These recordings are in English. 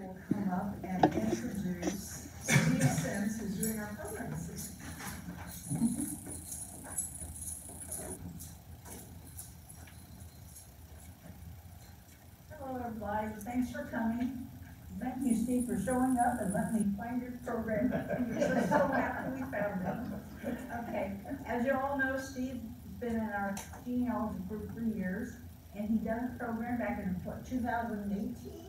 will come up and introduce Steve Sims, who's doing our program this evening. Hello, everybody. Thanks for coming. Thank you, Steve, for showing up and letting me find your program. We're so happy we found it. Okay, as you all know, Steve's been in our genealogy group for years, and he done a program back in, what, 2018?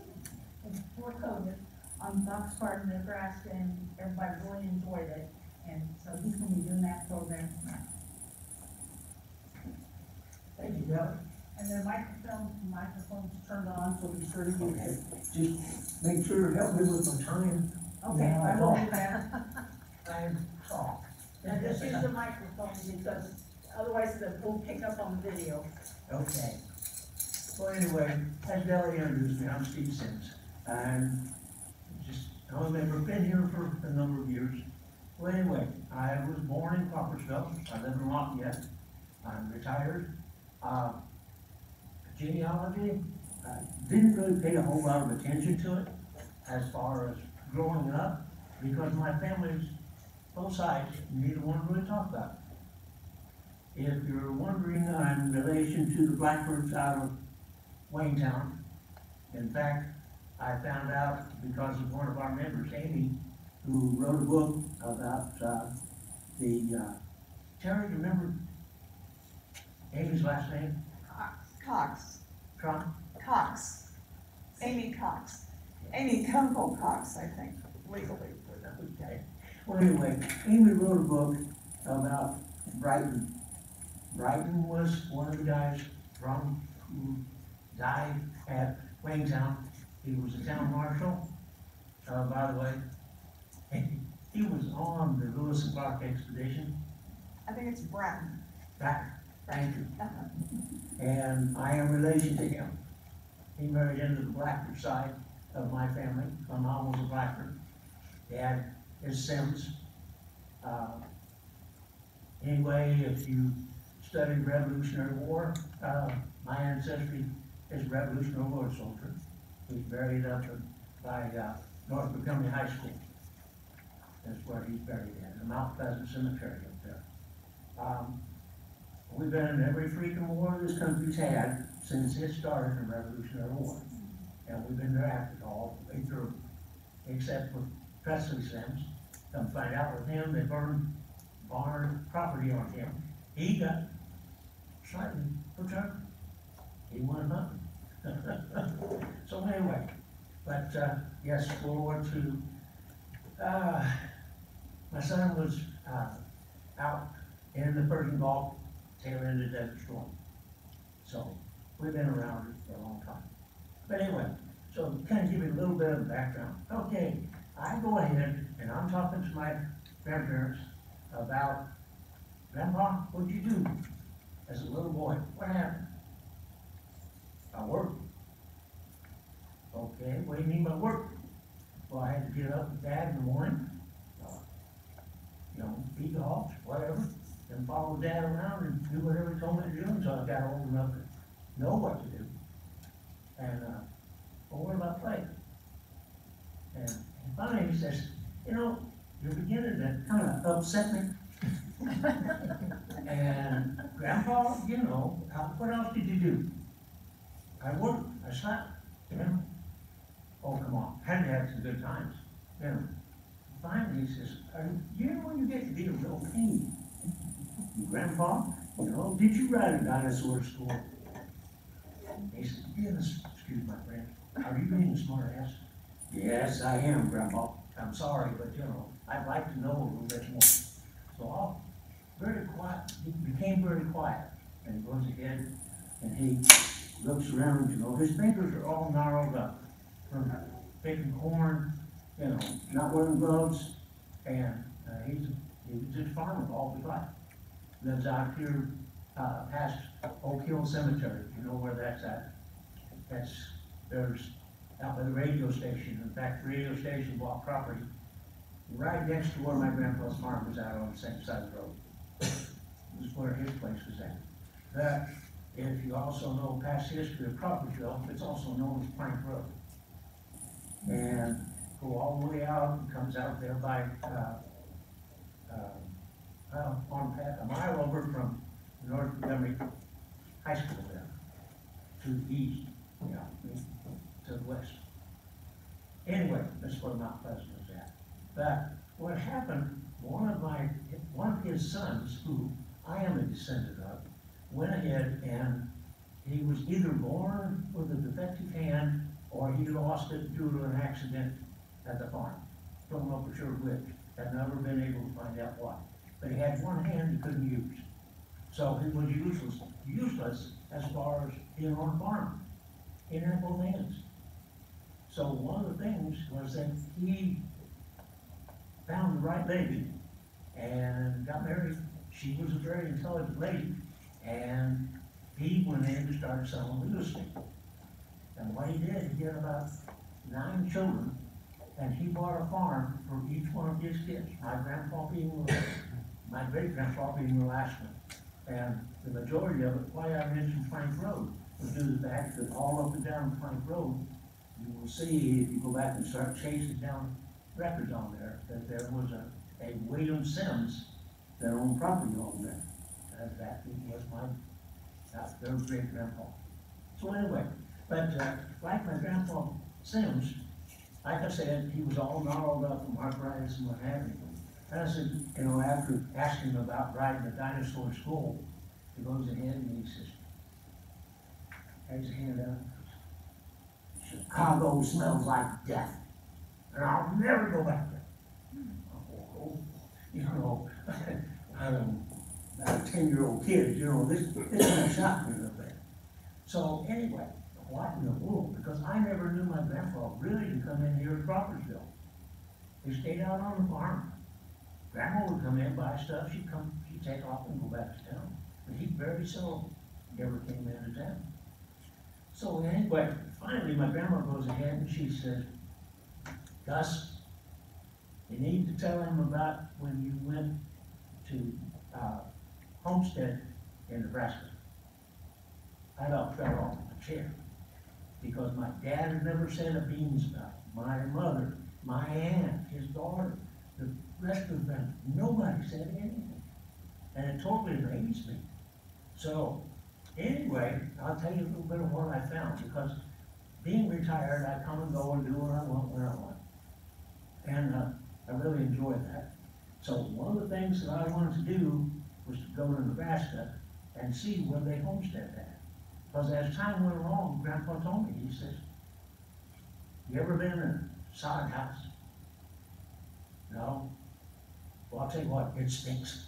Before COVID, on Boxcar, Nebraska, and everybody really enjoyed it. And so he's going to be doing that program tonight. Thank you, Kelly. And the microphone's turned on, so be sure to use it. Just make sure, help me with my time. Okay, I will do that. I talk. And just use the microphone because otherwise it won't pick up on the video. Okay. Well, anyway, as Kelly introduced me, I'm Steve Sims. I've been here for a number of years. Well, anyway, I was born in Crawfordsville. I live in Lafayette. I'm retired. Genealogy, didn't really pay a whole lot of attention to it as far as growing up, because my family's both sides, neither one really talked about it. If you're wondering, I'm in relation to the Blackbirds out of Waynetown. In fact, I found out because of one of our members, Amy, who wrote a book about Terry, remember Amy's last name? Cox. Trump? Cox. Amy Cox. Amy Kunkel Cox, I think, legally. Okay. Well, anyway, Amy wrote a book about Brighton. Brighton was one of the guys who died at Waynetown. He was a town marshal, by the way. He was on the Lewis and Clark expedition. I think it's Bratton. Thank you. And I am relation to him. He married into the Blackford side of my family. My mom was a Blackford. Dad is Sims. Anyway, if you study Revolutionary War, my ancestry is Revolutionary War soldier. He's buried up by North Montgomery High School. That's where he's buried at, the Mount Pleasant Cemetery up there. We've been in every freaking war this country's had since it started in the Revolutionary War. And we've been drafted all the way through, except for Presley Sims. Come find out with him, they burned barn property on him. He got slightly perturbed. He wanted nothing. So anyway, but yes, World War II. My son was out in the Persian Gulf, tail end of the Desert Storm. So we've been around it for a long time. But anyway, so kind of give you a little bit of background. Okay, I go ahead and I'm talking to my grandparents about, Grandpa, what'd you do as a little boy? What happened? I worked. Okay, what do you mean by work? Well, I had to get up with Dad in the morning, feed the hogs, whatever, and follow Dad around and do whatever he told me to do until I got old enough to know what to do. And, well, what about play? And finally he says, you're beginning to kind of upset me. And Grandpa, what else did you do? I worked, I slept, Oh, come on, had to have some good times, Finally, he says, when you get to be a real pain? Grandpa, did you ride a dinosaur to school? He said, yes, excuse my friend, are you being a smart ass? Yes, I am, Grandpa. I'm sorry, but I'd like to know a little bit more. So very quiet, he became very quiet, and he goes ahead and he looks around, his fingers are all gnarled up from picking corn, not wearing gloves, and he was just a farmer all his life. Lives out here past Oak Hill Cemetery, you know where that's at. There's out by the radio station. In fact, the radio station bought property right next to where my grandpa's farm was out on the same side of the road. This is where his place was at. That, if you also know past history of Crawfordsville, it's also known as Plank Road. and go all the way out, and comes out there by, a mile over from North Montgomery High School there, to the east, to the west. Anyway, that's where Mount Pleasant is at. But what happened, one of his sons, who I am a descendant of, went ahead and he was either born with a defective hand or he lost it due to an accident at the farm. Don't know for sure which. Have never been able to find out why. But he had one hand he couldn't use. So he was useless as far as being on a farm. He didn't have both hands. So one of the things was that he found the right lady and got married. She was a very intelligent lady, and he went in and started selling real estate. And what he did, he had about 9 children, and he bought a farm for each one of his kids. My grandpa being my great grandpa being the last one. And the majority of it, why I mentioned Plank Road, was due to the fact that all up and down Plank Road, you will see, if you go back and start chasing down records on there, that there was a William Sims that owned property on there. And that was their great grandpa. So anyway, but like my grandpa Sims, like I said, he was all gnarled up from arthritis and what have you. And I said, after asking him about riding a dinosaur skull, he goes ahead and he says, has his hand out. Chicago smells like death, and I'll never go back there. I'm a 10-year-old kid, this kind of shocked me a little bit. So anyway, what in the world? Because I never knew my grandpa really to come in here to Crawfordsville. He stayed out on the farm. Grandma would come in, buy stuff, she'd take off and go back to town. But he very seldom ever came into town. So anyway, finally my grandma goes ahead and she says, Gus, you need to tell him about when you went to Homestead in Nebraska. I about fell off my chair because my dad had never said a beans about it. My mother, my aunt, his daughter, the rest of them, nobody said anything. And it totally amazed me. So anyway, I'll tell you a little bit of what I found, because being retired, I come and go and do what I want when I want. And I really enjoyed that. So one of the things that I wanted to do was to go to Nebraska and see where they homestead at. Because as time went along, Grandpa told me, he says, you ever been in a sod house? No? Well, I'll tell you what, it stinks.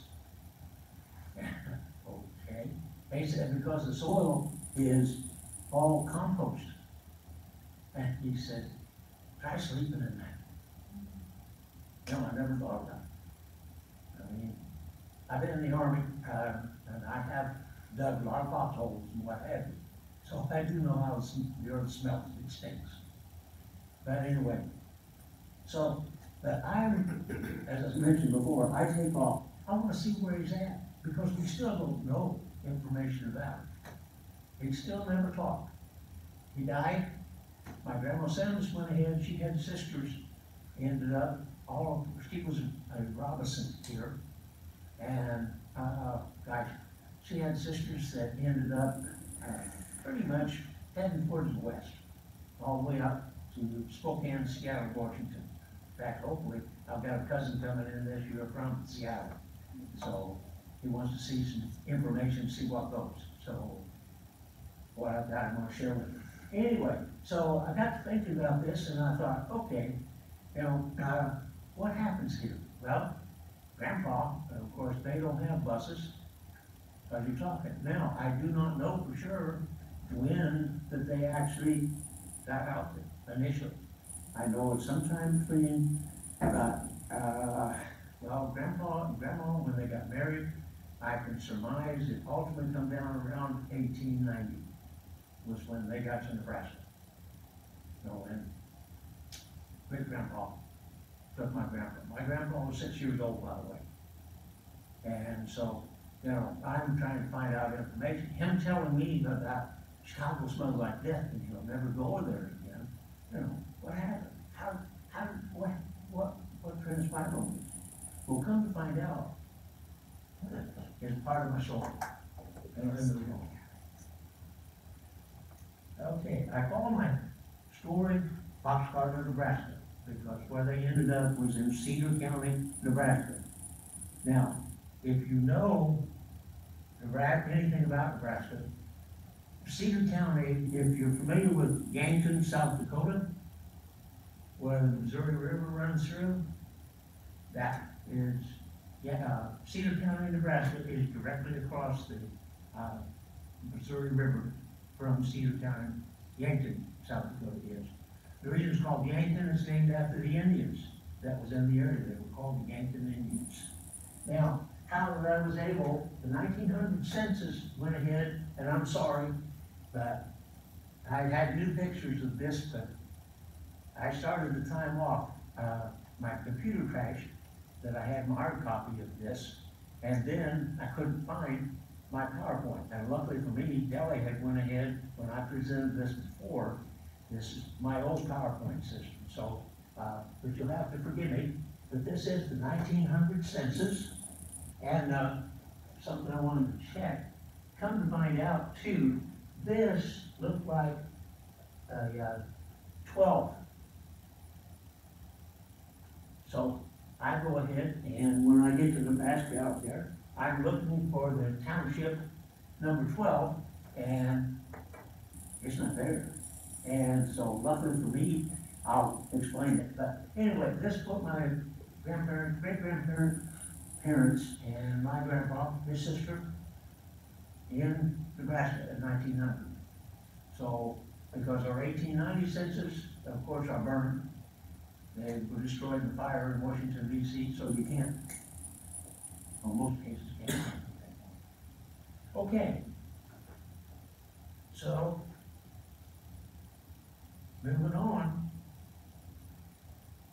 Okay. He said, because the soil is all compost. And he said, try sleeping in that. No, I never thought of that. I mean, I've been in the Army, and I have dug a lot of potholes and what have you. So I do know how the earth smells, it stinks. But anyway, so, but as I mentioned before, I take off. I want to see where he's at, because we still don't know information about it. He still never talked. He died. My grandma Sims went ahead, she had sisters, ended up, she was a Robinson here, and gosh, she had sisters that ended up pretty much heading towards the west, all the way up to Spokane, Seattle, Washington. In fact, hopefully, I've got a cousin coming in this year from Seattle, so he wants to see some information, see what goes. So, what I've got, I'm going to share with you. Anyway, so I got to thinking about this, and I thought, okay, what happens here? Well, Grandpa, of course, they don't have buses, as you're talking. Now, I do not know for sure when that they actually got out there initially. I know it's sometime between Grandpa and Grandma, when they got married, I can surmise it ultimately come down around 1890 was when they got to Nebraska. And great grandpa took my grandpa. My grandpa was 6 years old, by the way. And so, I'm trying to find out information. Him telling me that Chicago smells like death and he'll never go there again. What happened? what transpired on this? Well, come to find out, it's part of my story. And then move on. Okay, I call my story Boxcar, Nebraska, because where they ended up was in Cedar County, Nebraska. Now, if you know Nebraska, anything about Nebraska, Cedar County, if you're familiar with Yankton, South Dakota, where the Missouri River runs through, that is, Cedar County, Nebraska is directly across the Missouri River from Cedar County. Yankton, South Dakota is. The reason it's called Yankton is named after the Indians that was in the area. They were called the Yankton Indians. Now, how I was able, the 1900 census went ahead, and I'm sorry, but I had new pictures of this, but I started the time off. My computer crashed, that I had my hard copy of this, and then I couldn't find my PowerPoint. And luckily for me, Kelly had went ahead, when I presented this before, this is my old PowerPoint system. So, but you'll have to forgive me, but this is the 1900 census, and something I wanted to check. Come to find out too, this looked like a 12. So I go ahead, and when I get to Nebraska out there, I'm looking for the township number 12, and it's not there. And so luckily for me, I'll explain it. But anyway, this put my grandparents, great-grandparents, parents, and my grandpa, his sister, in Nebraska in 1900. So, because our 1890 census, of course, are burned. They were destroyed in the fire in Washington, D.C., so you can't, in most cases, can't. Okay. So, moving on.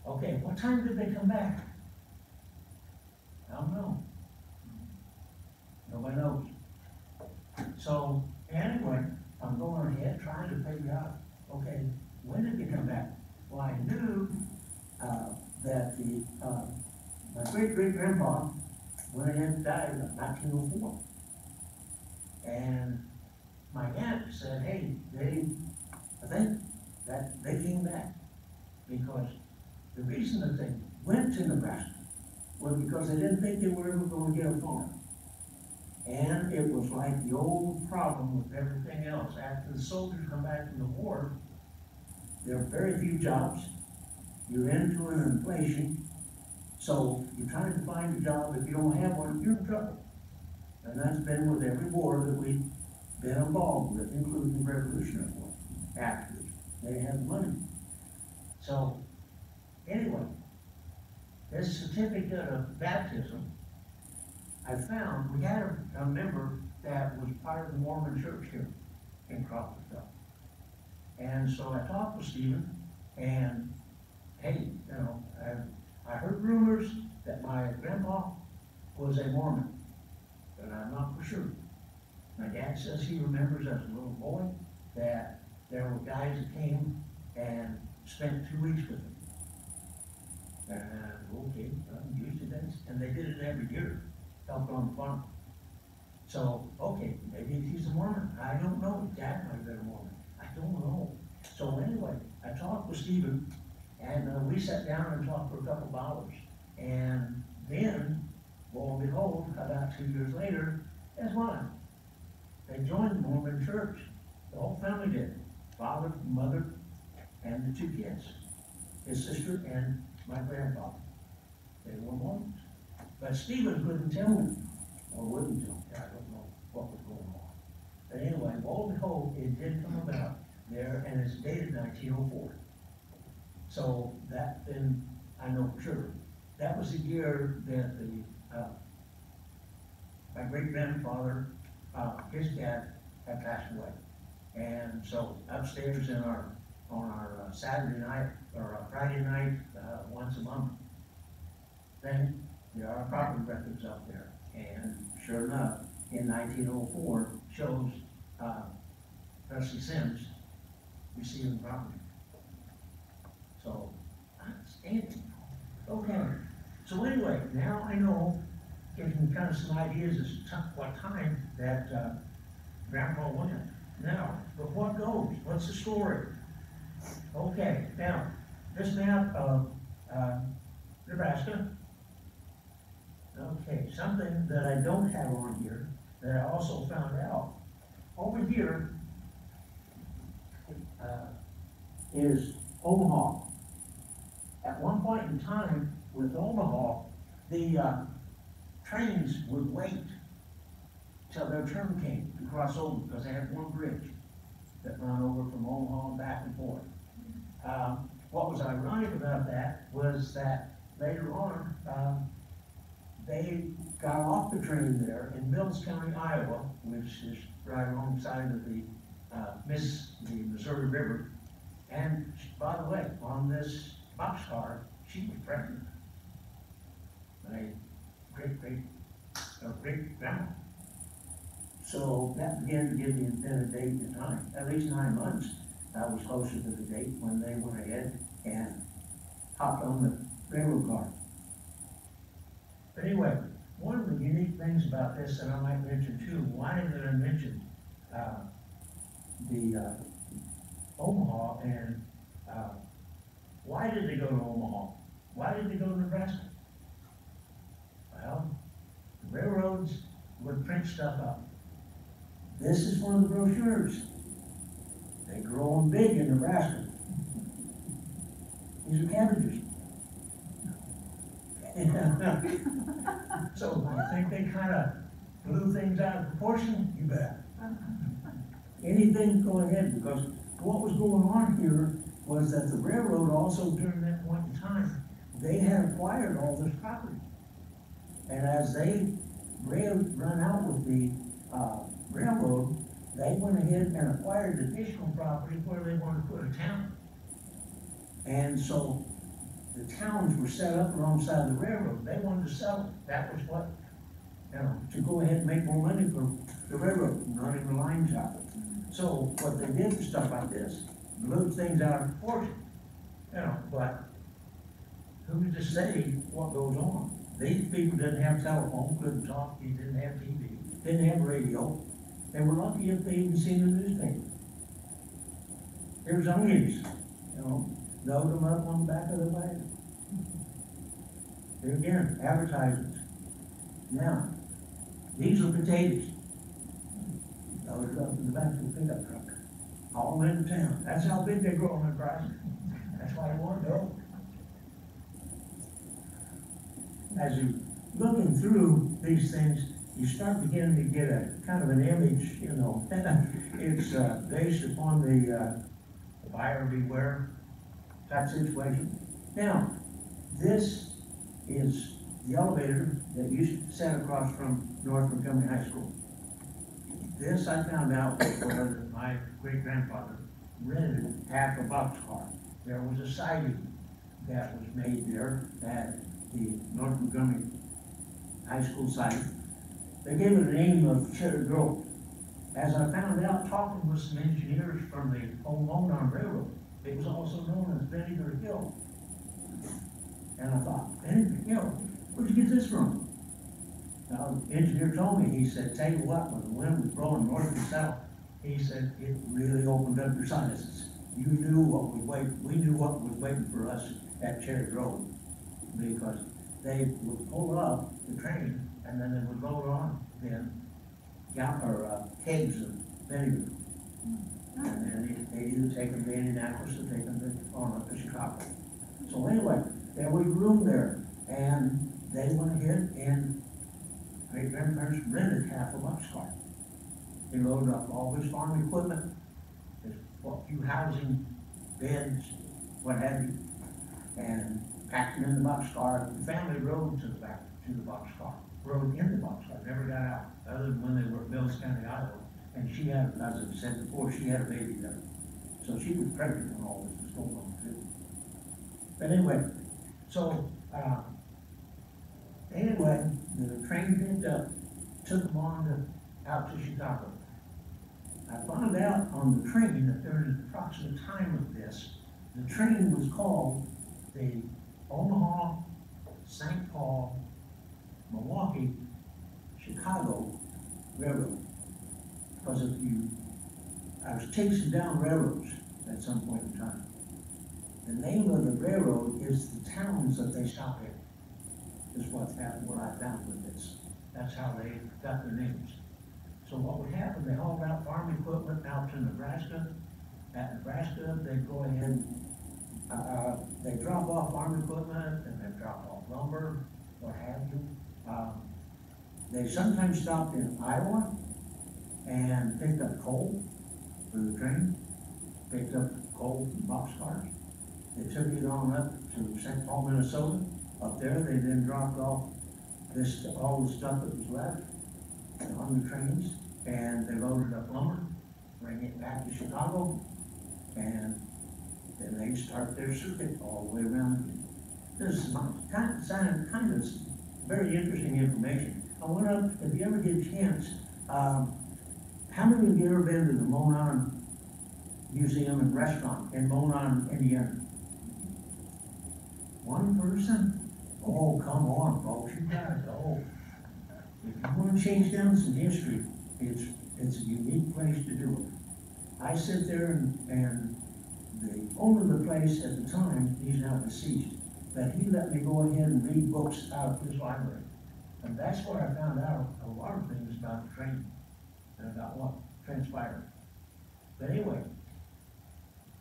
Okay, what time did they come back? I don't know. Nobody knows. So, anyway, I'm going ahead trying to figure out, okay, when did they come back? Well, I knew that my great-great-grandpa went ahead and died in 1904. And my aunt said, hey, I think that they came back because the reason that they went to Nebraska was because they didn't think they were ever going to get a farm. And it was like the old problem with everything else. After the soldiers come back from the war, there are very few jobs. You're into an inflation. So you're trying to find a job. If you don't have one, you're in trouble. And that's been with every war that we've been involved with, including the Revolutionary War. Afterwards, they had money. So, anyway, this certificate of baptism, I found, we had a member that was part of the Mormon church here in Crawfordsville. And so I talked with Stephen, and hey, you know, I heard rumors that my grandpa was a Mormon, but I'm not for sure. My dad says he remembers as a little boy that there were guys that came and spent 2 weeks with him. And okay, I'm used to this. And they did it every year, helped on the farm. So, okay, maybe he's a Mormon. I don't know. His dad might have been a Mormon. I don't know. So anyway, I talked with Stephen, and we sat down and talked for a couple of hours. And then, lo and behold, about 2 years later, guess what? They joined the Mormon church. The whole family did. Father, mother, and the 2 kids. His sister and my grandfather. They were Mormons. But Stephen couldn't tell me, or wouldn't tell me. I don't know what was going on. But anyway, lo and behold, it did come about there, and it's dated 1904. So that then, I know for sure. That was the year that my great-grandfather, his dad, had passed away. And so upstairs on our Saturday night, or Friday night, once a month, then there are property records up there. And sure enough, in 1904, shows Presley Sims receiving property. So Andy. Okay, so anyway, now I know, gives me kind of some ideas as to what time that, Grandpa went. Now, but what goes? What's the story? Okay, now, this map of, Nebraska. Okay, something that I don't have on here, that I also found out. Over here, is Omaha. At one point in time, with Omaha, the, trains would wait till their turn came to cross over, because they had one bridge that ran over from Omaha and back and forth. What was ironic about that was that later on, they got off the train there in Mills County, Iowa, which is right alongside of the Missouri River. And by the way, on this boxcar, she was pregnant. My great grandma. So that began to give me then a date and time, at least 9 months. I was closer to the date when they went ahead and hopped on the railroad car. But anyway, one of the unique things about this, and I might mention too, why did I mention the Omaha, and why did they go to Omaha? Why did they go to Nebraska? Well, the railroads would print stuff up. This is one of the brochures. They grow them big in Nebraska. These are cabbages. So I think they kind of blew things out of proportion, you bet. Anything, go ahead, because what was going on here was that the railroad also, during that point in time, they had acquired all this property. And as they run out with the railroad, they went ahead and acquired additional property where they wanted to put a town. And so the towns were set up alongside the railroad. They wanted to sell it. That was what, to go ahead and make more money for the railroad, running the lines out. So what they did for stuff like this, blew things out of proportion. But who's to say what goes on? These people didn't have telephone, couldn't talk, they didn't have TV, didn't have radio. They were lucky if they even seen the newspaper. Here's onions, load them up on the back of the wagon. There again, advertisements. Now, these are potatoes. Loaded up in the back of the pickup truck. All in town. That's how big they grow in Nebraska. That's why you want to go. As you're looking through these things, you start beginning to get a kind of an image, it's based upon the buyer beware type situation. Now, this is the elevator that used to sit across from North Montgomery High School. This I found out where my great-grandfather rented half a boxcar. There was a siding that was made there at the North Montgomery High School site. They gave it the name of Cherry Grove. As I found out, talking with some engineers from the old Lone Arm Railroad, it was also known as Vinegar Hill. And I thought, Vinegar Hill? Where'd you get this from? Now, the engineer told me, he said, tell you what, when the wind was blowing north and south, he said, it really opened up your sinuses. You knew what was waiting, we knew what was waiting for us at Cherry Grove. Because they would pull up the train, and then they would load on then kegs of vinegar. And then they either take them to Indianapolis or take them on up to Chicago. So anyway, there was room there, and they went ahead and great-grandparents rented half a boxcar. They loaded up all his farm equipment, his few housing, beds, what have you, and packed them in the boxcar. The family rode to the back, to the boxcar, rode in the boxcar, never got out, other than when they were at Mills County, Iowa. And she had, as I said before, she had a baby there. So she was pregnant when all this was going on too. But anyway, so, the train picked up, took them out to Chicago. I found out on the train that during the approximate time of this, the train was called the Omaha, St. Paul, Milwaukee, Chicago Railroad. Because I was chasing down railroads at some point in time. The name of the railroad is the towns that they stop in, is what I found with this. That's how they got their names. So what would happen, they hauled out farm equipment out to Nebraska. At Nebraska, they go ahead, they drop off farm equipment, and they drop off lumber, what have you. They sometimes stopped in Iowa and picked up coal for the train, picked up coal from boxcars. They took it on up to St. Paul, Minnesota. Up there, they then dropped off all the stuff that was left on the trains, and they loaded up lumber, bring it back to Chicago, and then they start their circuit all the way around. This is kind of very interesting information. I went up, if you ever get a chance, how many of you ever been to the Monon Museum and Restaurant in Monon, Indiana? One person? Oh, come on, folks, you gotta go. If you want to change down some history, it's a unique place to do it. I sit there and the owner of the place at the time, he's now deceased, that he let me go ahead and read books out of his library. And that's where I found out a lot of things about the train and about what transpired. But anyway,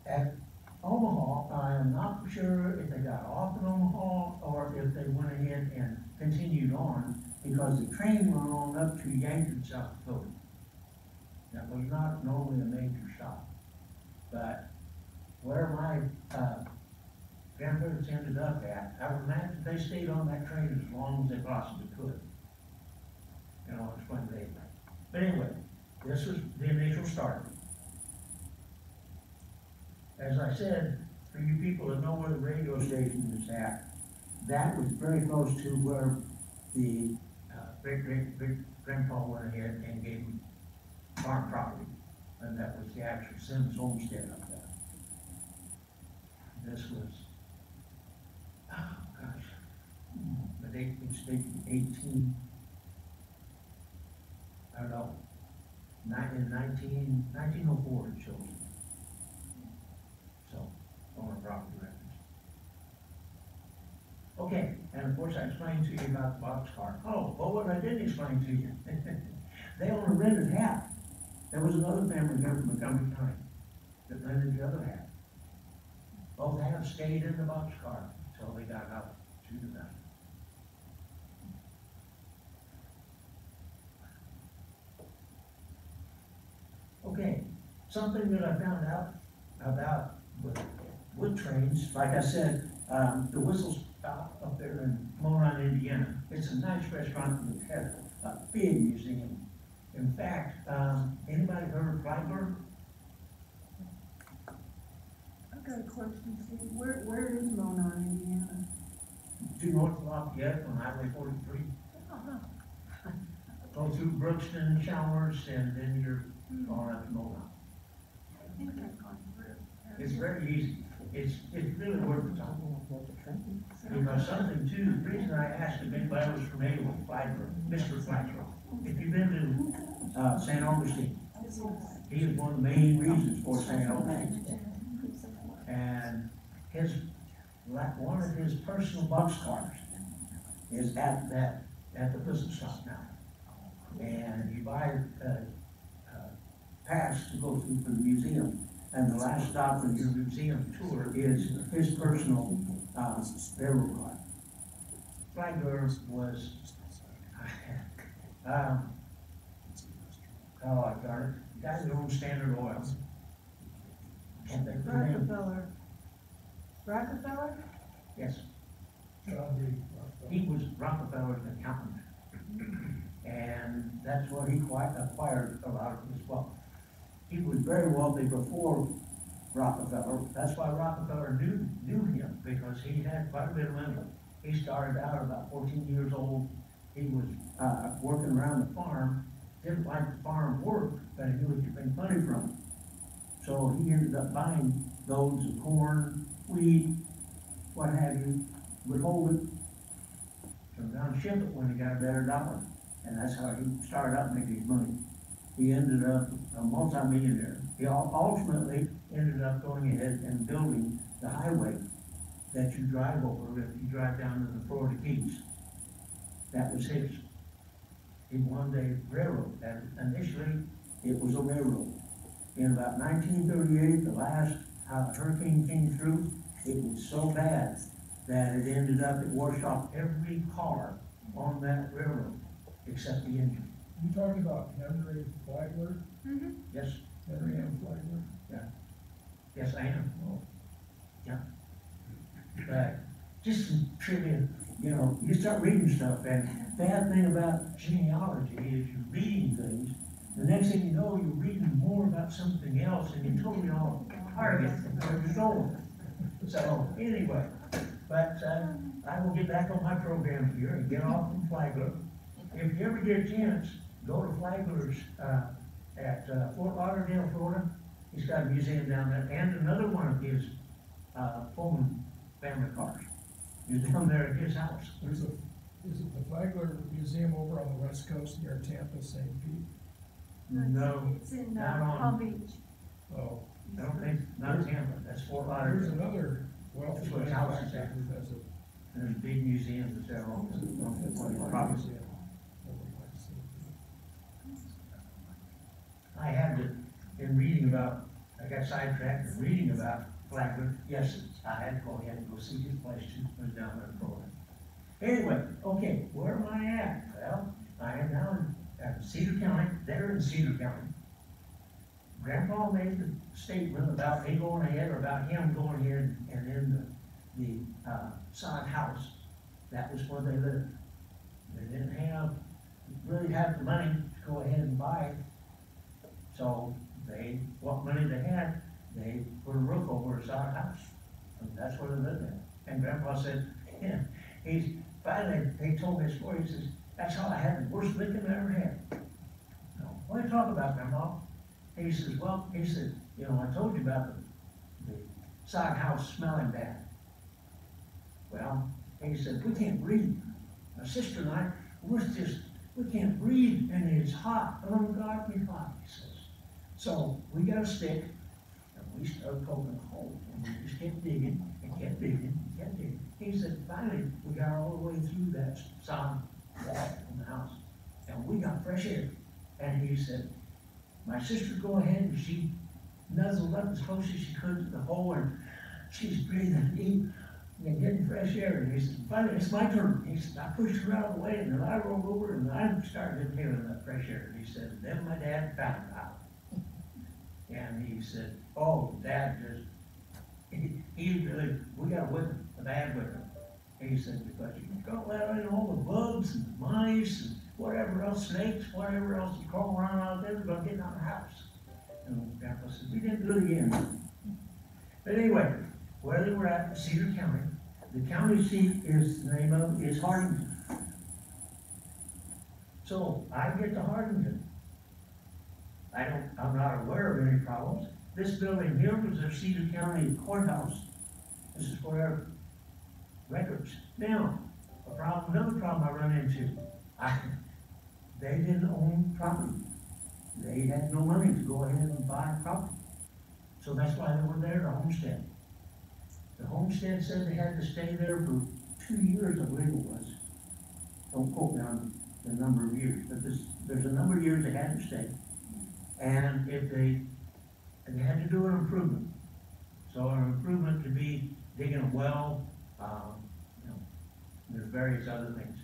at Omaha, I am not sure if they got off in Omaha or if they went ahead and continued on, because the train went on up to Yankton, South Dakota. That was not normally a major stop. But where my grandparents ended up at, I would imagine they stayed on that train as long as they possibly could. And I'll explain later. But anyway, this was the initial start. As I said, for you people that know where the radio station is at, that was very close to where the great-great-great-grandpa went ahead and gave him farm property. And that was the actual Sims homestead up there. This was, oh gosh, the date was stated 1904 it shows. So, on our property records. Okay, and of course I explained to you about the boxcar. Oh, well, what I didn't explain to you, they only rented half. There was another family here from Montgomery County that rented the other half. Both halves stayed in the boxcar until they got out to the night. Okay, something that I found out about with trains, like I said, the Whistle Stop up there in Monon, Indiana. It's a nice restaurant that has a big museum. In fact, anybody heard of Flagler? I've got a question, Steve. Where is Monon, Indiana? Due north of Lafayette on Highway 43. Go through Brookston, Chalmers, and then you're going up to Monon. I think I've gone through. It's very easy. It's really worth the time. Because something too, the reason I asked if anybody was familiar with Flagler, Mr. Flagler. If you've been to St. Augustine, he is one of the main reasons for St. Augustine. And one of his personal boxcars is at the Whistle Stop now. And you buy a pass to go through for the museum. And the last stop in your museum tour is his personal railroad car. Flagler was, oh, I got it. The guy that owns Standard Oil. Can't think of the name. Rockefeller? Yes. He was Rockefeller's accountant. And that's where he acquired a lot of his wealth. He was very wealthy before Rockefeller. That's why Rockefeller knew him, because he had quite a bit of money. He started out about 14 years old. He was working around the farm, didn't like the farm work, but he knew he could make money from it. So he ended up buying loads of corn, wheat, what have you, would hold it, come down and ship it when he got a better dollar. And that's how he started out making his money. He ended up a multi-millionaire. He ultimately ended up going ahead and building the highway that you drive over if you drive down to the Florida Keys. That was his. He won the railroad, and initially it was a railroad. In about 1938, the last hurricane came through. It was so bad that it ended up, it washed off every car on that railroad except the engine. You talking about Henry Flagler? Yes, Henry M. Flagler? yes, I am. Oh, But just some trivia, you know, you start reading stuff, and bad thing about genealogy is you're reading things, the next thing you know, you're reading more about something else, and you totally off target where you're going. So, anyway, but I will get back on my program here and get off from Flagler. If you ever get a chance, go to Flagler's at Fort Lauderdale, Florida. He's got a museum down there, and another one of his Pullman family cars is down there at his house. is it the Flagler Museum over on the west coast near Tampa, St. Pete? No, It's in not on. Palm Beach. Oh, I don't think, not Tampa, that's Fort there's Lauderdale. another wealthy That's where his house is manufacturer at. who has a There's big museums that's there on the property. museum over by St. Pete. I had to, in reading about, I got sidetracked in reading about Flagler. Yes, I had to go ahead and go see his place too, it was down there in Florida. Anyway, okay, where am I at? Well, I am now in Cedar County, there in Cedar County. Grandpa made the statement about me going ahead, or about him going ahead and in the sod house. That was where they lived. They didn't really have the money to go ahead and buy. So what money they had, they put a roof over a sod house. And that's where they lived in. And Grandpa said, yeah, finally, they told me a story. He says, that's how I had the worst licking I ever had. No, what are you talking about, Grandpa? He says, well, he said, you know, I told you about the sod house smelling bad. Well, he said, we can't breathe. My sister and I, we can't breathe, and it's hot, ungodly hot, he says. So we got a stick, and we started poking a hole, and we just kept digging, and kept digging, and kept digging. He said, finally, we got all the way through that sod wall in the house, and we got fresh air. And he said, my sister go ahead and she nuzzled up as close as she could to the hole, and she's breathing deep and getting fresh air. And he said, finally, it's my turn. He said, I pushed her out of the way, and then I rolled over, and I started inhaling that fresh air. And he said, then my dad found out. And he said, oh, Dad just, he really, we got a whipping, a bad whipping. And he said, because you don't let in all the bugs and mice and whatever else, snakes, whatever else is crawling around out there, they're gonna get in our house. And Grandpa said, we didn't do it again. But anyway, where they were at, Cedar County, the county seat is, the name of it is Hardington. So I get to Hardington. I'm not aware of any problems. This building here was a Cedar County courthouse. This is where records. Now, another problem I run into, they didn't own property. They had no money to go ahead and buy property. So that's why they were there to homestead. The homestead said they had to stay there for 2 years, I believe it was. Don't quote me on the number of years, but there's a number of years they had to stay. And if they had to do an improvement. So an improvement could be digging a well, you know, there's various other things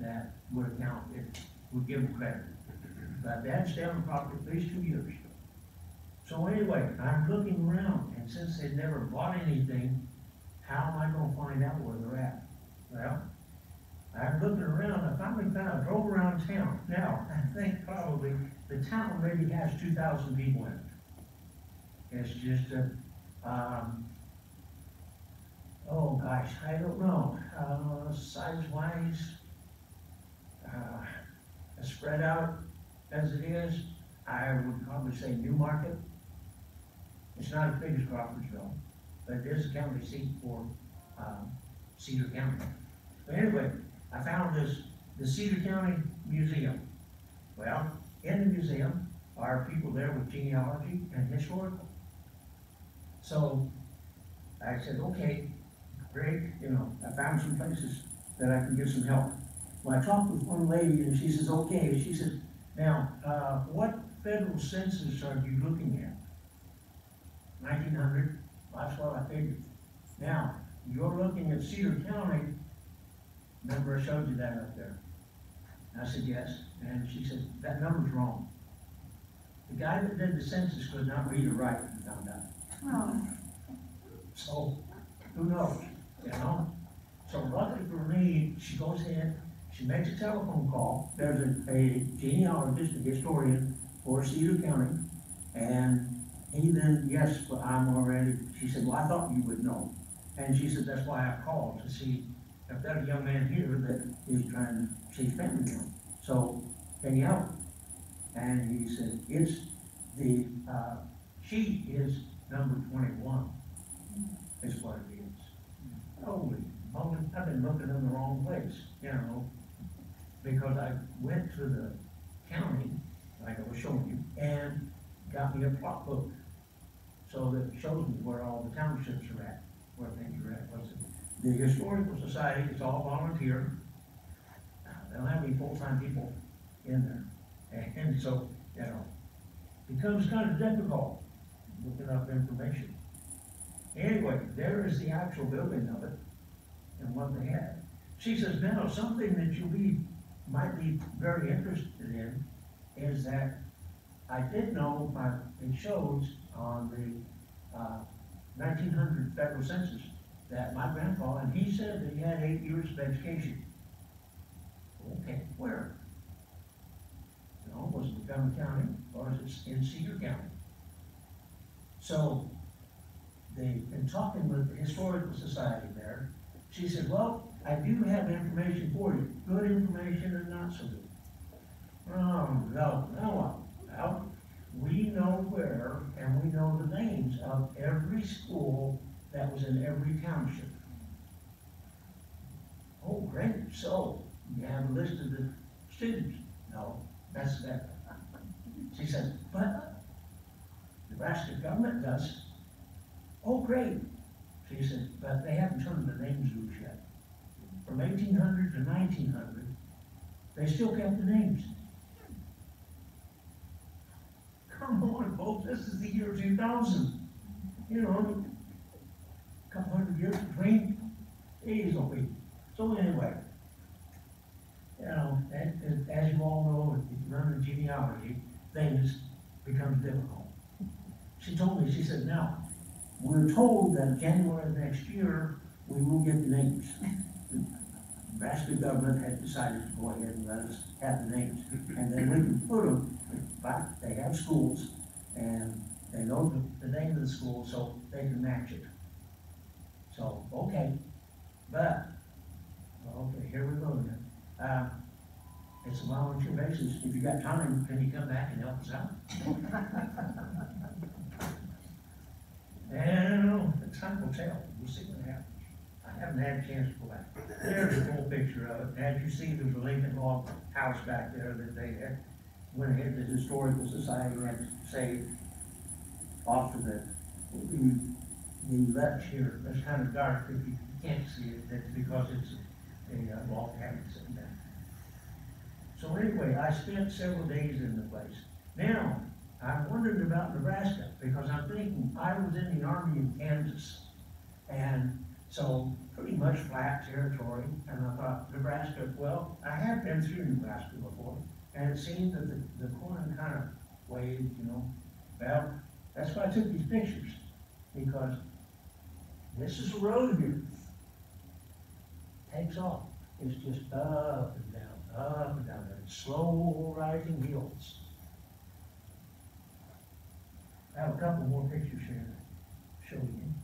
that would account, it would give them credit. But they had to stay on the property at least 2 years. So anyway, I'm looking around, and since they've never bought anything, how am I gonna find out where they're at? Well, I'm looking around, I finally drove around town. Now, I think probably the town maybe has 2,000 people in it. It's just oh gosh, I don't know, size-wise, spread out as it is, I would probably say Newmarket. It's not as big as Crawfordsville, but it is a county seat for Cedar County. But anyway, I found the Cedar County Museum. Well, in the museum are people there with genealogy and historical. So I said, okay, great, I found some places that I can get some help. Well, I talked with one lady and she says, okay, she said, now, what federal census are you looking at? 1900, that's what I figured. Now, you're looking at Cedar County, remember I showed you that up there? I said, yes, and she said, that number's wrong. The guy that did the census could not read or write, we found out. Oh, So, who knows, So luckily for me, she goes in, she makes a telephone call, there's a genealogist, a historian for Cedar County, and he then, yes, well, I'm already, she said, well, I thought you would know. And she said, that's why I called, to see if there's a young man here that is trying to see family now. So, can you help? And he said, it's the, sheet is number 21, is what it is. Holy moly, I've been looking in the wrong place, because I went to the county, like I was showing you, and got me a plot book. So that it shows me where all the townships are at, where things are at. The Historical Society is all volunteer. They don't have any full-time people in there. And so, becomes kind of difficult looking up information. Anyway, there is the actual building of it and what they had. She says, now, something that you might be very interested in is that I did know, it shows on the 1900 federal census that my grandpa, and he said that he had 8 years of education. Okay, where? Was it Montgomery County or is it in Cedar County? So, they've been talking with the Historical Society there. She said, well, I do have information for you. Good information and not so good. Oh, no. Well, we know where and we know the names of every school that was in every township. Oh, great. So, you have a list of the students? No, that's that. She said, but Nebraska government does. Oh, great. She said, but they haven't turned the names loose yet. From 1800 to 1900, they still kept the names. Come on, folks, this is the year 2000. A couple hundred years between. Easily. So anyway, as you all know, if you run the genealogy, things become difficult. She told me, she said, now, we're told that January of next year, we will get the names. The Nebraska government had decided to go ahead and let us have the names. And then we can put them, but they have schools, and they know the name of the school, so they can match it. So, okay, but, okay, here we go then. It's a volunteer basis. If you got time, can you come back and help us out? And the time will tell. We'll see what happens. I haven't had a chance to go back. There's a full picture of it. As you see, there's a Lincoln log house back there that they had went ahead, the Historical Society had saved off of the left here. It's kind of dark if you can't see it. That's because it's a log cabin sitting there. So anyway, I spent several days in the place. Now, I'm wondering about Nebraska, because I'm thinking I was in the Army in Kansas, and so pretty much flat territory, and I thought, Nebraska, well, I have been through Nebraska before, and it seemed that the corn kind of waved, Well, that's why I took these pictures, because this is a road here. Takes off. It's just up and down, and slow rising hills. I have a couple more pictures here to show you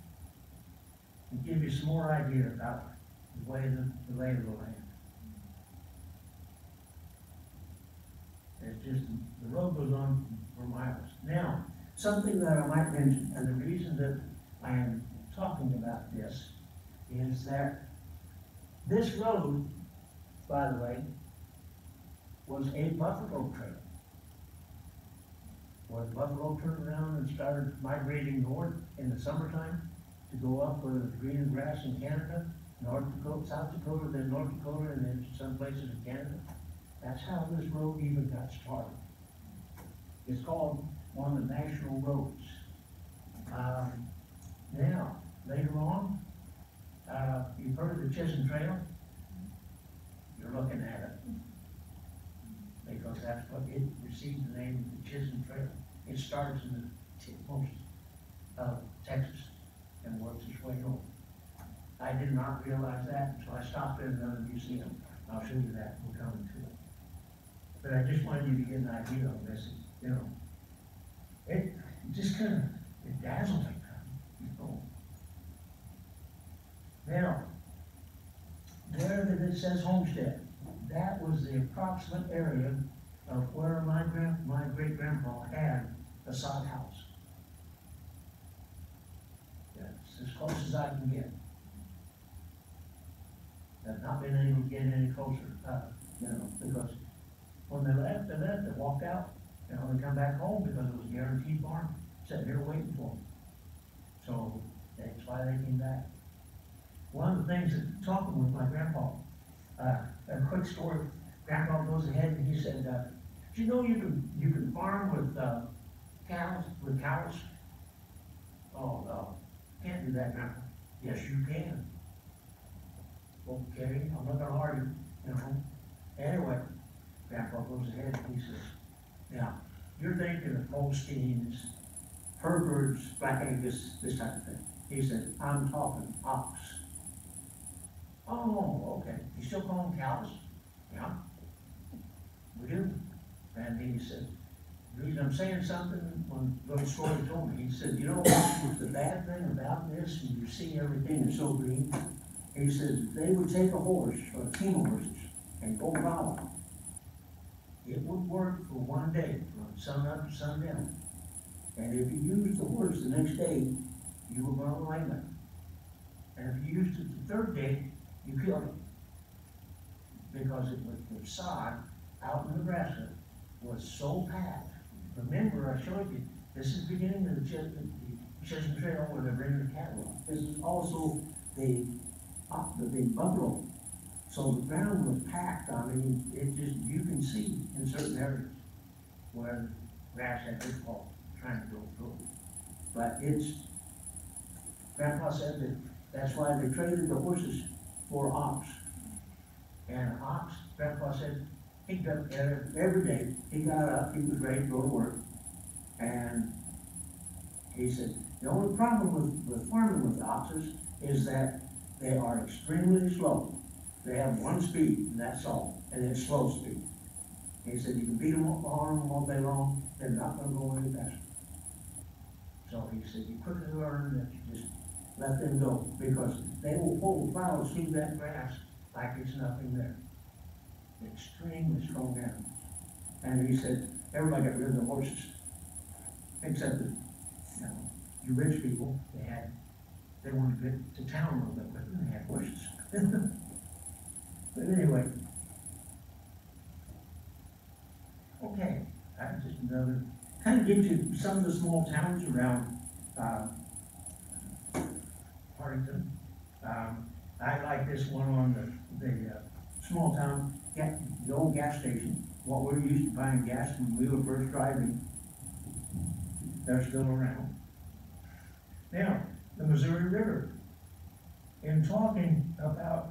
and give you some more idea about the lay of the land. It's just, the road goes on for miles. Now, something that I might mention, and the reason that I am talking about this is that This road, by the way, was a buffalo trail. Where buffalo turned around and started migrating north in the summertime to go up where there's green grass in Canada, North Dakota, South Dakota, then North Dakota, and then some places in Canada. That's how this road even got started. It's called one of the national roads. Now, later on, you've heard of the Chisholm Trail? You're looking at it. Because that's what it received the name of the Chisholm Trail. It starts in the most of Texas and works its way north. I did not realize that, so I stopped at another museum. I'll show you that, we're coming to it. But I just wanted you to get an idea of this, you know. It just kind of, it dazzles me, you know. Now, there that it says homestead, that was the approximate area of where my great-grandpa had a sod house. That's as close as I can get. I've not been able to get any closer, you know, because when they left, they walked out, and when they come back home, because it was a guaranteed farm, sitting here waiting for them. So, that's why they came back. One of the things that, talking with my grandpa, a quick story, grandpa goes ahead and he said, do you know you can farm with cows? Oh, no, can't do that, grandpa. Yes, you can. Okay, I'm not gonna argue, you know. Anyway, grandpa goes ahead and he says, now, you're thinking of Holsteins, Herefords, Black Angus, this type of thing. He said, I'm talking ox. Oh, okay, you still call them cows? Yeah, we do. And he said, the reason I'm saying something, one little story he told me, he said, you know, the bad thing about this, and you see everything is so green, he said, they would take a horse, or a team of horses, and go plow them. It would work for one day, from sun up to sundown. And if you used the horse the next day, you were going to lame it. And if you used it the third day, you killed it. Because it was the sod out in Nebraska was so packed. Remember, I showed you, this is the beginning of the Chisholm Trail where they're bringing the cattle up. This is also the big buffalo. So the ground was packed. I mean, it just, you can see in certain areas where the grass had been fall, trying to go through. But it's, Grandpa said that that's why they traded the horses for ox. And ox, Grandpa said, he got every day, he got up, he was ready to go to work. And he said, the only problem with farming with oxes is that they are extremely slow. They have one speed, and that's all, and it's slow speed. He said, you can beat them on them all day long, they're not gonna go any faster. So he said, you quickly learn that you just let them go, because they will pull the plows through that grass like it's nothing there. Extremely strong animals. And he said, everybody got rid of the horses, except that, you know, you rich people, they wanted to get to town a little bit with them, they had horses. But anyway, okay, that's just another, kind of gives you some of the small towns around Harrington. I like this one on the small town, the old gas station, what we're used to buying gas when we were first driving. They're still around. Now, the Missouri River. In talking about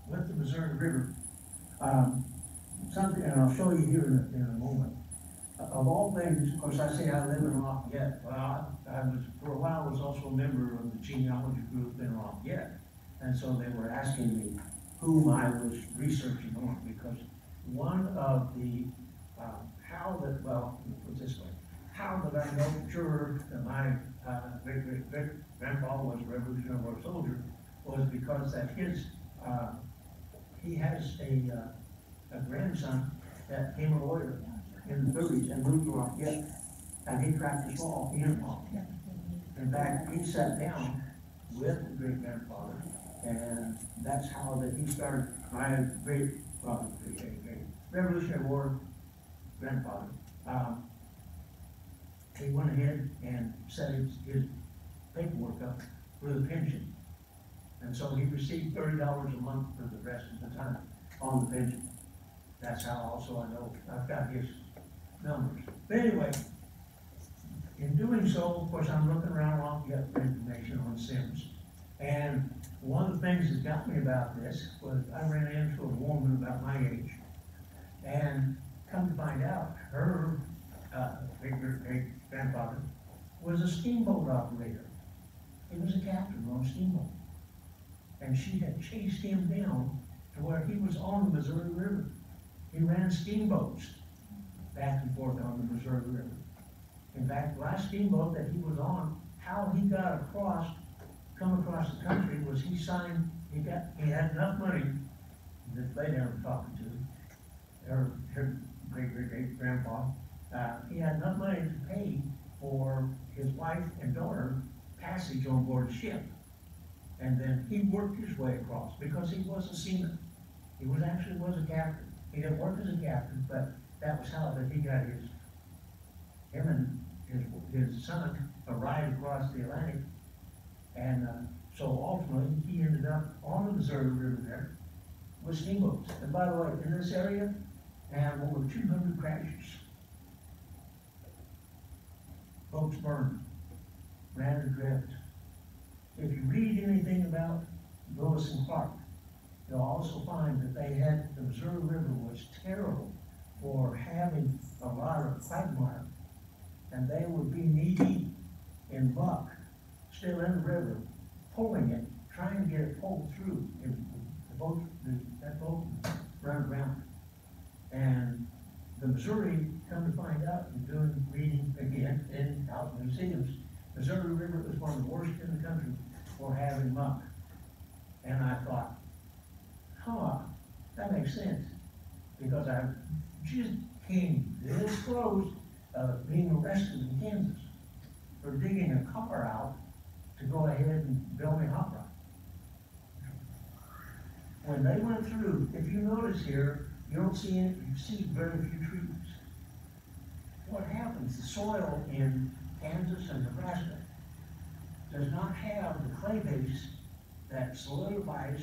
with the Missouri River, something, and I'll show you here in a moment. Of all things, of course, I say I live in Lafayette. Well, I was, for a while, was also a member of the genealogy group in Lafayette. And so they were asking me whom I was researching on, because one of the, how that, well, put it this way, how that I know for sure that my great-grandpa was a Revolutionary War soldier was because that his, he has a grandson that became a lawyer in the 30s and moved to Lafayette, and he practiced law in Lafayette. In fact, he sat down with the great-grandfather And that's how that he started my great, Revolutionary War grandfather. He went ahead and set his paperwork up for the pension. And so he received $30 a month for the rest of the time on the pension. That's how also I know I've got his numbers. But anyway, in doing so, of course, I'm looking around a lot to get information on Sims. And one of the things that got me about this was I ran into a woman about my age. And come to find out, her great-grandfather was a steamboat operator. He was a captain on a steamboat. And she had chased him down to where he was on the Missouri River. He ran steamboats back and forth on the Missouri River. In fact, the last steamboat that he was on, how he got across, come across the country was he had enough money, this lady I was talking to, her great-great-great-grandpa, he had enough money to pay for his wife and daughter passage on board the ship. And then he worked his way across because he was a seaman. He was a captain. He didn't work as a captain, but that was how that he got him and his son a ride across the Atlantic. And so ultimately he ended up on the Missouri River there with steamboats. And by the way, in this area, they have over 200 crashes. Boats burned, ran adrift. If you read anything about Lewis and Clark, you'll also find that the Missouri River was terrible for having a lot of quagmire. And they would be knee-deep in muck, still in the river, pulling it, trying to get it pulled through. That boat would run around. And the Missouri, come to find out, and doing reading again in out museums, Missouri River was one of the worst in the country for having muck. And I thought, that makes sense. Because I just came this close of being arrested in Kansas for digging a car out to go ahead and build me a hot rod. When they went through, if you notice here, you don't see any, you see very few trees. What happens, the soil in Kansas and Nebraska does not have the clay base that solidifies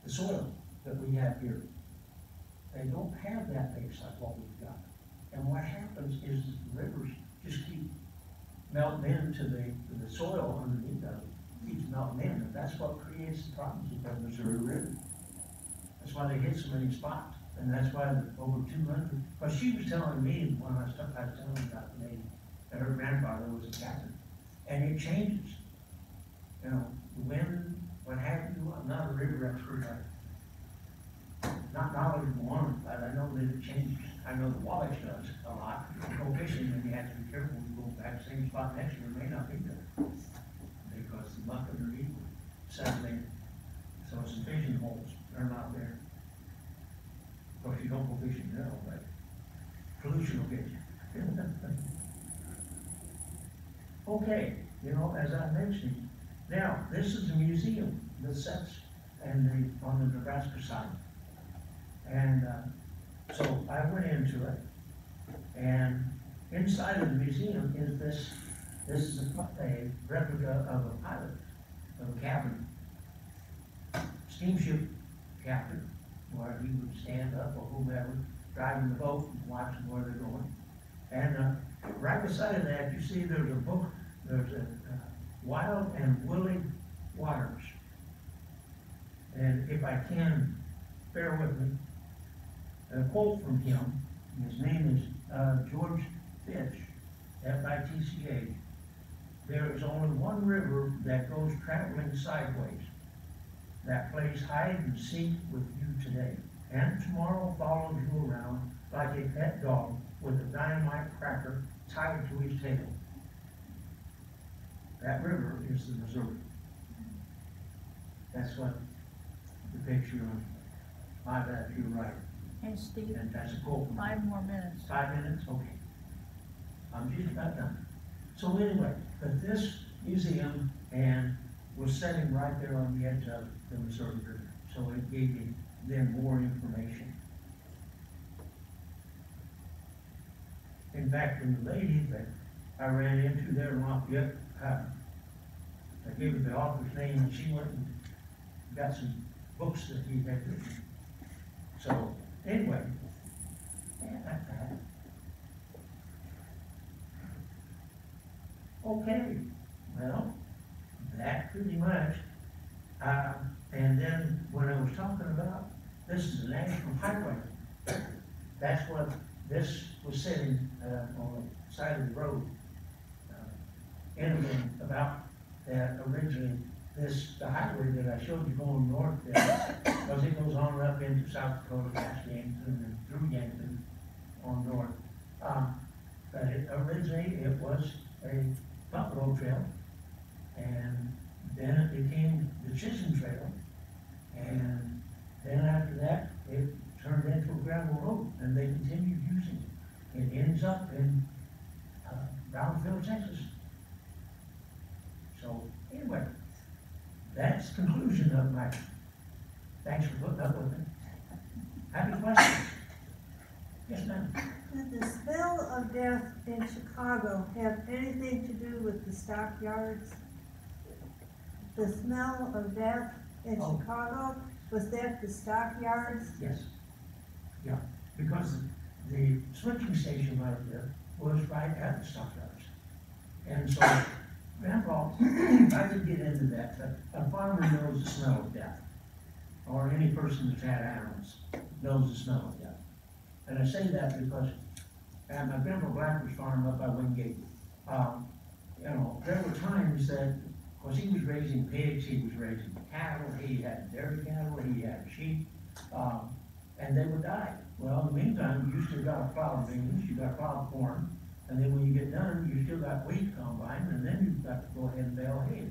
the soil that we have here. They don't have that base like what we've got. And what happens is the rivers just keep melting into the soil underneath them, keeps melting in, and that's what creates the problems with the Missouri River. That's why they hit so many spots, and that's why over 200. But she was telling me when I was telling about the lady that her grandfather was a captain, and it changes. You know, the wind, what happened to it. I'm not a river expert. Not knowledgeable on it, but I know that it changes. I know the Wabash does a lot. Go fishing, and you have to be careful. You go back to the same spot next year, it may not be there because the muck underneath will sediment. So some fishing holes are not there. Of course, you don't go fishing now, but pollution will get you. Okay, you know, as I mentioned, now this is a museum that sets on the Nebraska side. And so I went into it, and inside of the museum is this is a replica of a pilot, of a captain, steamship captain, where he would stand up or whomever, driving the boat and watching where they're going. And right beside of that, you see there's a book, there's a Wild and Woolly Waters. And if I can, bear with me, a quote from him, his name is George Fitch, F-I-T-C-H. There is only one river that goes traveling sideways, that plays hide and seek with you today, and tomorrow follows you around like a pet dog with a dynamite cracker tied to his tail. That river is the Missouri. That's what the picture on my left, you're right. Hey, Steve, And that's a quote. 5 more minutes. 5 minutes? Okay. I'm just about done. So anyway, but this museum and was sitting right there on the edge of the Missouri River, so it gave me then more information. In fact, when the lady that I ran into there in Lafayette, I gave her the author's name, and she went and got some books that he had written. So, anyway, yeah, that's that. Okay, well, that pretty much. And then when I was talking about, this is a national highway. That's what this was sitting on the side of the road. Anything about that originally, the highway that I showed you going north there, because it goes on up into South Dakota, past Yankton, and through Yankton on north. But originally it was a buffalo trail, and then it became the Chisholm Trail, and then after that, it turned into a gravel road, and they continued using it. It ends up in Brownfield, Texas. So, anyway, that's the conclusion of my, thanks for putting up with it. Happy questions? Yes, ma'am. Did the smell of death in Chicago have anything to do with the stockyards? The smell of death in Chicago, was that the stockyards? Yes. Yeah, because the switching station right there was right at the stockyards. And so, Grandpa, I could get into that, but a farmer knows the smell of death. Or any person that's had animals knows the smell of death. And I say that because at my Grandpa Blacker's farm up by Wingate, you know, there were times that, of course, he was raising pigs, he was raising cattle, he had dairy cattle, he had sheep, and they would die. Well, in the meantime, you still got a plow of beans, you got a plow of corn, and then when you get done, you still got wheat combine, and then you've got to go ahead and bale hay.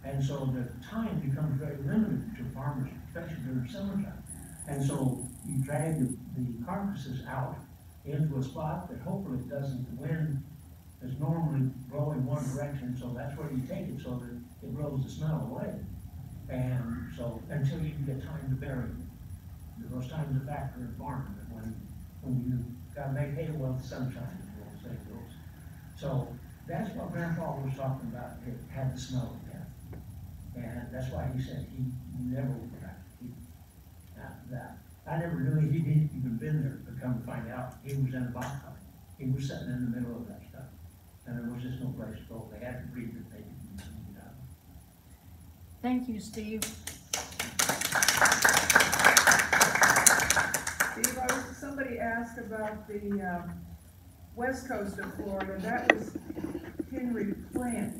And so the time becomes very limited to farmers, especially during the summertime. And so you drag the carcasses out into a spot that hopefully doesn't, the wind is normally blowing one direction, so that's where you take it so that it blows the smell away. And so until you can get time to bury it. Those times a factor in farming, when you gotta make hay while the sun shines, as the saying goes. So that's what Grandpa was talking about, it had the smell of death. And that's why he said he never would forgot that. I never knew he'd even been there, but come to find out, he was in a boxcar. He was sitting in the middle of that stuff. And there was just no place to go. They had to breathe it, they didn't get out. Thank you, Steve. Steve, somebody asked about the west coast of Florida. That was Henry Plant.